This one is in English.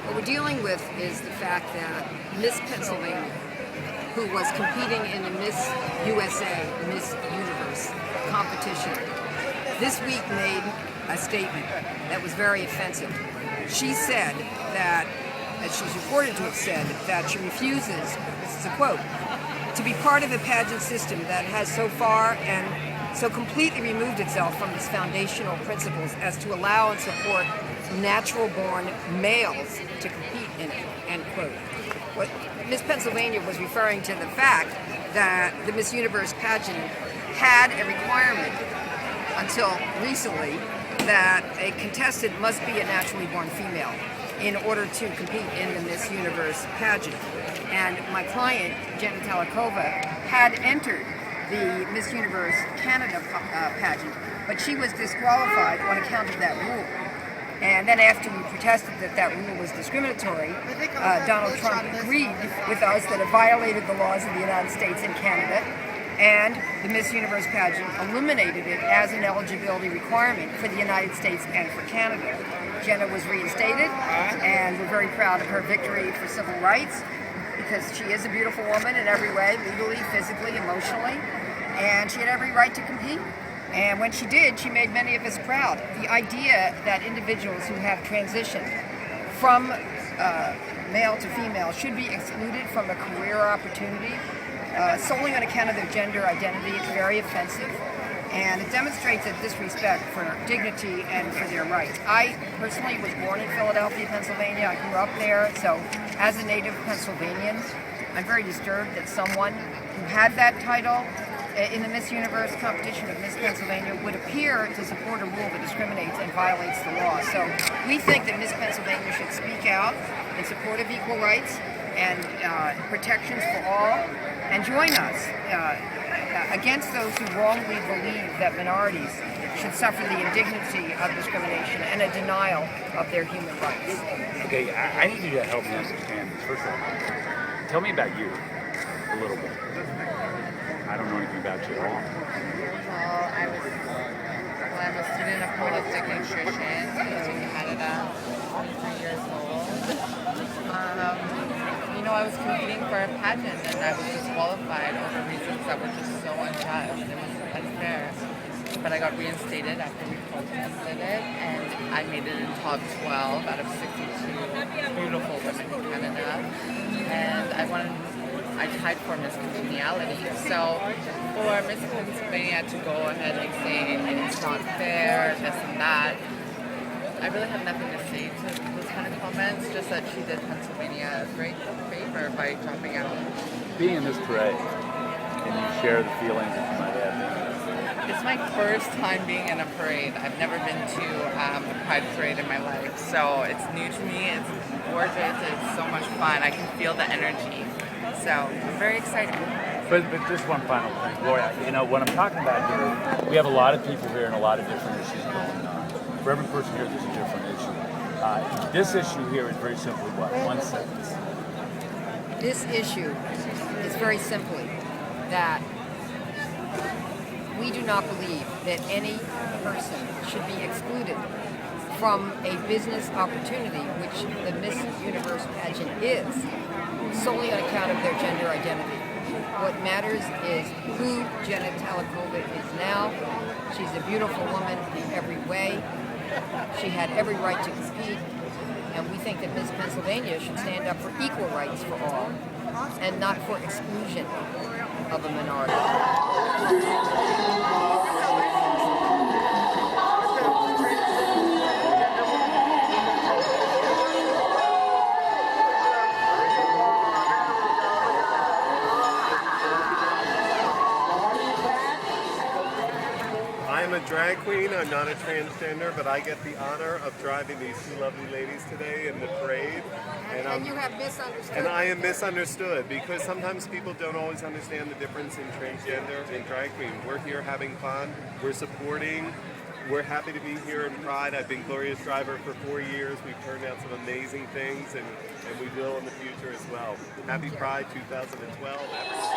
What we're dealing with is the fact that Miss Pennsylvania, who was competing in the Miss USA, Miss Universe competition, this week made a statement that was very offensive. She said that, as she's reported to have said, that she refuses, this is a quote, to be part of a pageant system that has so far and so completely removed itself from its foundational principles as to allow and support natural-born males to compete in it, end quote. What Miss Pennsylvania was referring to the fact that the Miss Universe pageant had a requirement until recently that a contestant must be a naturally born female in order to compete in the Miss Universe pageant. And my client, Jenna Talackova, had entered the Miss Universe Canada pageant, but she was disqualified on account of that rule. And then after we protested that that rule was discriminatory, Donald Trump agreed with us that it violated the laws of the United States and Canada, and the Miss Universe pageant eliminated it as an eligibility requirement for the United States and for Canada. Jenna was reinstated, and we're very proud of her victory for civil rights, because she is a beautiful woman in every way, legally, physically, emotionally, and she had every right to compete. And when she did, she made many of us proud. The idea that individuals who have transitioned from male to female should be excluded from a career opportunity solely on account of their gender identity is very offensive. And it demonstrates a disrespect for dignity and for their rights. I personally was born in Philadelphia, Pennsylvania. I grew up there, so as a native Pennsylvanian, I'm very disturbed that someone who had that title in the Miss Universe competition of Miss Pennsylvania would appear to support a rule that discriminates and violates the law. So we think that Miss Pennsylvania should speak out in support of equal rights and protections for all, and join us against those who wrongly believe that minorities should suffer the indignity of discrimination and a denial of their human rights. Okay, I need you to help me understand this. First of all, tell me about you a little bit. I don't know anything about you at all. Well, I'm a student of holistic nutrition in Canada, 23 years old. I was competing for a pageant and I was disqualified over reasons that were just so unjust. It was unfair. But I got reinstated after we protested it, and I made it in top 12 out of 62 beautiful women in Canada. And I tied for Miss Congeniality. So for Miss Pennsylvania to go ahead and say it's not fair, this and that, I really have nothing to say to those kind of comments, just that she did Pennsylvania a great favor by dropping out. Being in this parade, can you share the feelings that you might have? It's my first time being in a parade. I've never been to a pride parade in my life, so it's new to me. It's gorgeous. It's so much fun. I can feel the energy. So I'm very excited. But just one final thing, Gloria. What I'm talking about here, we have a lot of people here and a lot of different issues going on. For every person here, there's a different issue. This issue here is very simply what? One sentence. This issue is very simply that we do not believe that any person should be excluded from a business opportunity, which the Miss Universe pageant is, solely on account of their gender identity. What matters is who Jenna Talackova is now. She's a beautiful woman in every way. She had every right to compete, and we think that Miss Pennsylvania should stand up for equal rights for all, and not for exclusion of a minority. I'm a drag queen, I'm not a transgender, but I get the honor of driving these two lovely ladies today in the parade. And you have misunderstood. And I am misunderstood because sometimes people don't always understand the difference in transgender and drag queen. We're here having fun, we're supporting, we're happy to be here in Pride. I've been Gloria's driver for 4 years. We've turned out some amazing things and we will in the future as well. Happy Pride 2012.